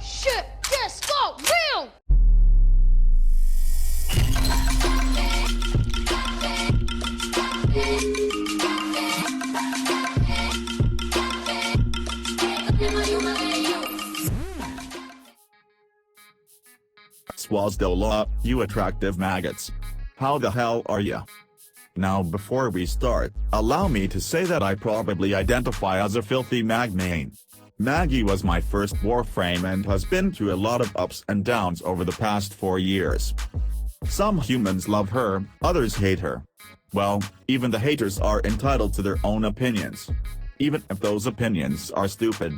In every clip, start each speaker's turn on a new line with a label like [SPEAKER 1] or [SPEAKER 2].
[SPEAKER 1] Shit, this got real!
[SPEAKER 2] Swazdola, you attractive maggots. How the hell are ya? Now before we start, allow me to say that I probably identify as a filthy mag main. Maggie was my first Warframe and has been through a lot of ups and downs over the past 4 years. Some humans love her, others hate her. Well, even the haters are entitled to their own opinions. Even if those opinions are stupid.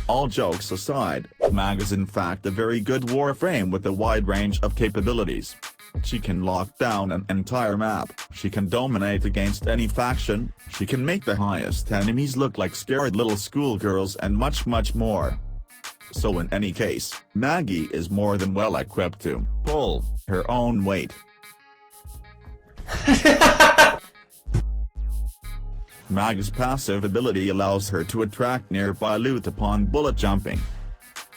[SPEAKER 2] All jokes aside, Mag is in fact a very good Warframe with a wide range of capabilities. She can lock down an entire map, she can dominate against any faction, she can make the highest enemies look like scared little schoolgirls and much more. So in any case, Maggie is more than well equipped to pull her own weight. Mag's passive ability allows her to attract nearby loot upon bullet jumping.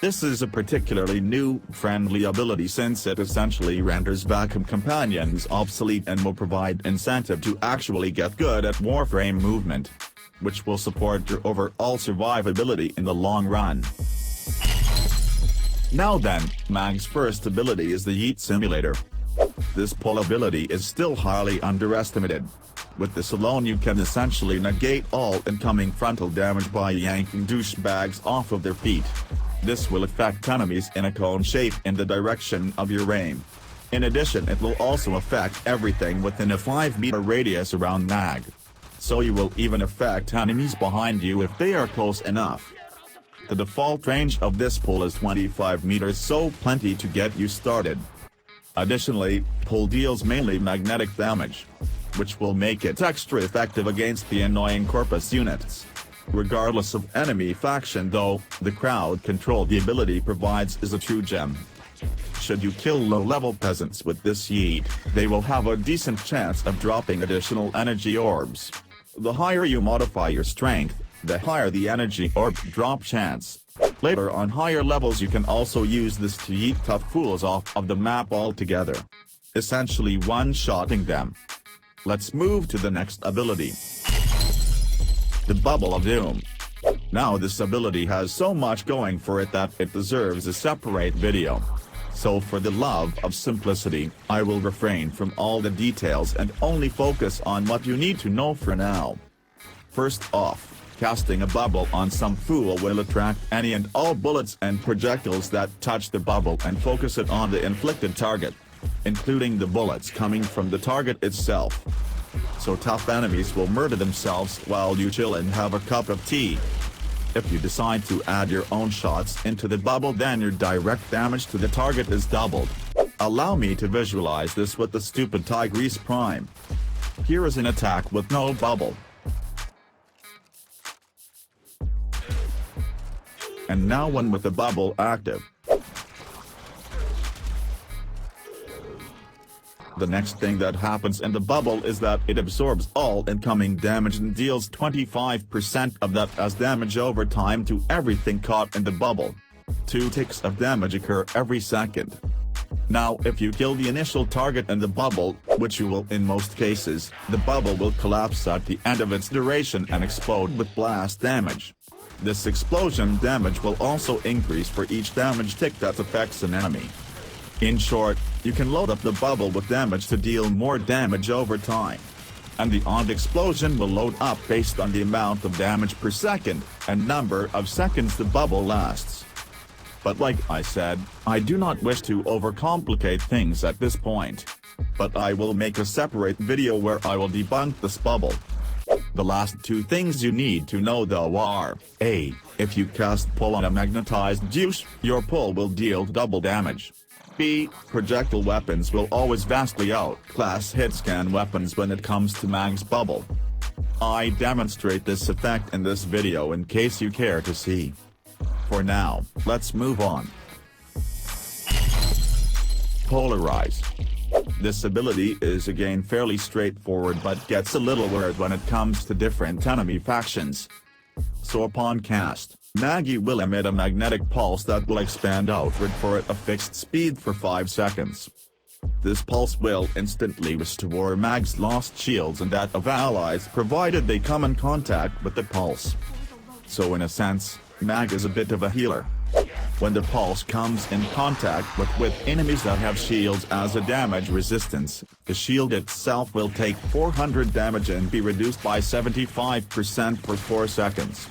[SPEAKER 2] This is a particularly new, friendly ability since it essentially renders vacuum companions obsolete and will provide incentive to actually get good at Warframe movement, which will support your overall survivability in the long run. Now then, Mag's first ability is the Yeet Simulator. This pull ability is still highly underestimated. With this alone you can essentially negate all incoming frontal damage by yanking douchebags off of their feet. This will affect enemies in a cone shape in the direction of your aim. In addition, it will also affect everything within a 5-meter radius around Mag. So you will even affect enemies behind you if they are close enough. The default range of this pull is 25 meters, so plenty to get you started. Additionally, pull deals mainly magnetic damage, which will make it extra effective against the annoying Corpus units. Regardless of enemy faction though, the crowd control the ability provides is a true gem. Should you kill low-level peasants with this yeet, they will have a decent chance of dropping additional energy orbs. The higher you modify your strength, the higher the energy orb drop chance. Later on higher levels you can also use this to yeet tough fools off of the map altogether. Essentially one-shotting them. Let's move to the next ability. The Bubble of Doom. Now this ability has so much going for it that it deserves a separate video. So for the love of simplicity, I will refrain from all the details and only focus on what you need to know for now. First off, casting a bubble on some fool will attract any and all bullets and projectiles that touch the bubble and focus it on the inflicted target, including the bullets coming from the target itself. So tough enemies will murder themselves while you chill and have a cup of tea. If you decide to add your own shots into the bubble, then your direct damage to the target is doubled. Allow me to visualize this with the stupid Tigris Prime. Here is an attack with no bubble. And now one with the bubble active. The next thing that happens in the bubble is that it absorbs all incoming damage and deals 25% of that as damage over time to everything caught in the bubble. 2 ticks of damage occur every second. Now if you kill the initial target in the bubble, which you will in most cases, the bubble will collapse at the end of its duration and explode with blast damage. This explosion damage will also increase for each damage tick that affects an enemy. In short, you can load up the bubble with damage to deal more damage over time. And the odd explosion will load up based on the amount of damage per second, and number of seconds the bubble lasts. But like I said, I do not wish to overcomplicate things at this point. but I will make a separate video where I will debunk this bubble. The last two things you need to know though are, A. If you cast pull on a magnetized juice, your pull will deal double damage. B. Projectile weapons will always vastly outclass hit-scan weapons when it comes to Mag's bubble. I demonstrate this effect in this video in case you care to see. For now, let's move on. Polarize. This ability is again fairly straightforward but gets a little weird when it comes to different enemy factions. So upon cast, Maggie will emit a magnetic pulse that will expand outward for at a fixed speed for 5 seconds. This pulse will instantly restore Mag's lost shields and that of allies provided they come in contact with the pulse. So in a sense, Mag is a bit of a healer. When the pulse comes in contact with enemies that have shields as a damage resistance, the shield itself will take 400 damage and be reduced by 75% for 4 seconds.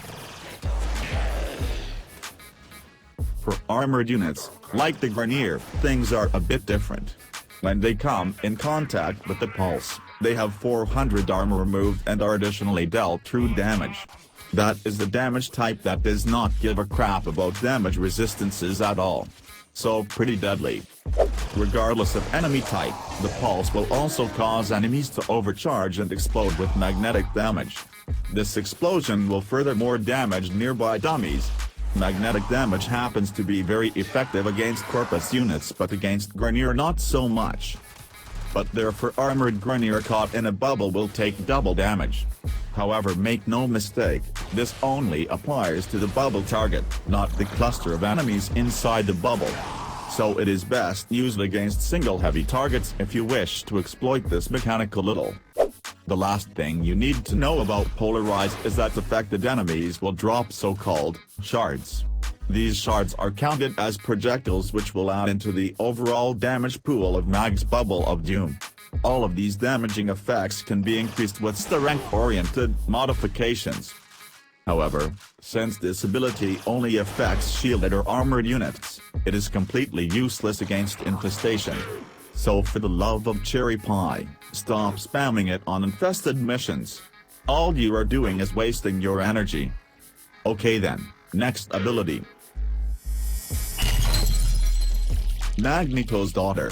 [SPEAKER 2] For armored units, like the Grineer, things are a bit different. When they come in contact with the pulse, they have 400 armor removed and are additionally dealt true damage. That is the damage type that does not give a crap about damage resistances at all. So pretty deadly. Regardless of enemy type, the pulse will also cause enemies to overcharge and explode with magnetic damage. This explosion will furthermore damage nearby dummies. Magnetic damage happens to be very effective against Corpus units but against Grineer not so much. But therefore armored Grineer caught in a bubble will take double damage. However, make no mistake, this only applies to the bubble target, not the cluster of enemies inside the bubble. So it is best used against single heavy targets if you wish to exploit this mechanic a little. The last thing you need to know about Polarize is that affected enemies will drop so-called shards. These shards are counted as projectiles which will add into the overall damage pool of Mag's Bubble of Doom. All of these damaging effects can be increased with strength-oriented modifications. However, since this ability only affects shielded or armored units, it is completely useless against infestation. So for the love of cherry pie, stop spamming it on infested missions. All you are doing is wasting your energy. Okay then, next ability. Magneto's daughter.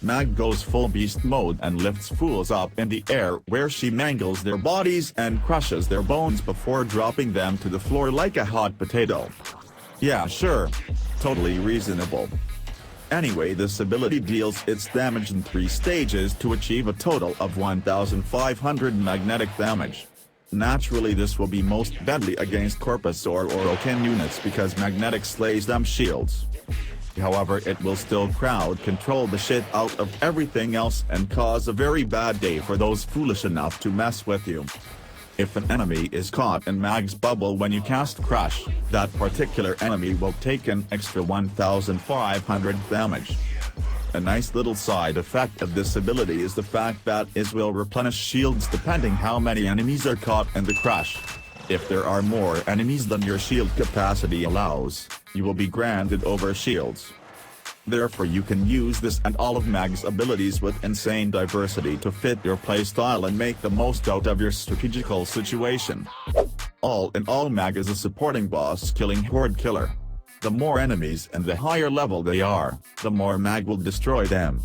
[SPEAKER 2] Mag goes full beast mode and lifts fools up in the air where she mangles their bodies and crushes their bones before dropping them to the floor like a hot potato. Yeah sure. Totally reasonable. Anyway, this ability deals its damage in 3 stages to achieve a total of 1500 magnetic damage. Naturally this will be most deadly against Corpus or Orokin units because magnetic slays them shields. However, it will still crowd control the shit out of everything else and cause a very bad day for those foolish enough to mess with you. If an enemy is caught in Mag's bubble when you cast Crush, that particular enemy will take an extra 1500 damage. A nice little side effect of this ability is the fact that it will replenish shields depending how many enemies are caught in the Crush. If there are more enemies than your shield capacity allows, you will be granted over shields. Therefore you can use this and all of Mag's abilities with insane diversity to fit your playstyle and make the most out of your strategical situation. All in all, Mag is a supporting boss killing horde killer. The more enemies and the higher level they are, the more Mag will destroy them.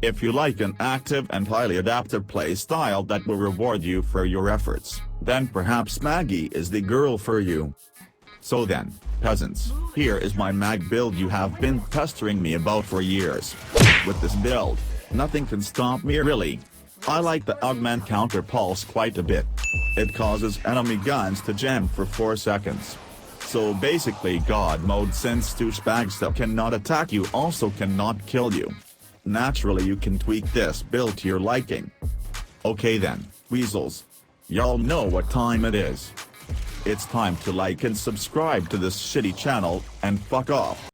[SPEAKER 2] If you like an active and highly adaptive playstyle that will reward you for your efforts, then perhaps Maggie is the girl for you. So then, peasants, here is my Mag build you have been pestering me about for years. With this build, nothing can stop me really. I like the augment counter pulse quite a bit. It causes enemy guns to jam for 4 seconds. So basically God mode, since douchebags that cannot attack you also cannot kill you. Naturally you can tweak this build to your liking. Okay then, weasels. Y'all know what time it is. It's time to like and subscribe to this shitty channel, and fuck off.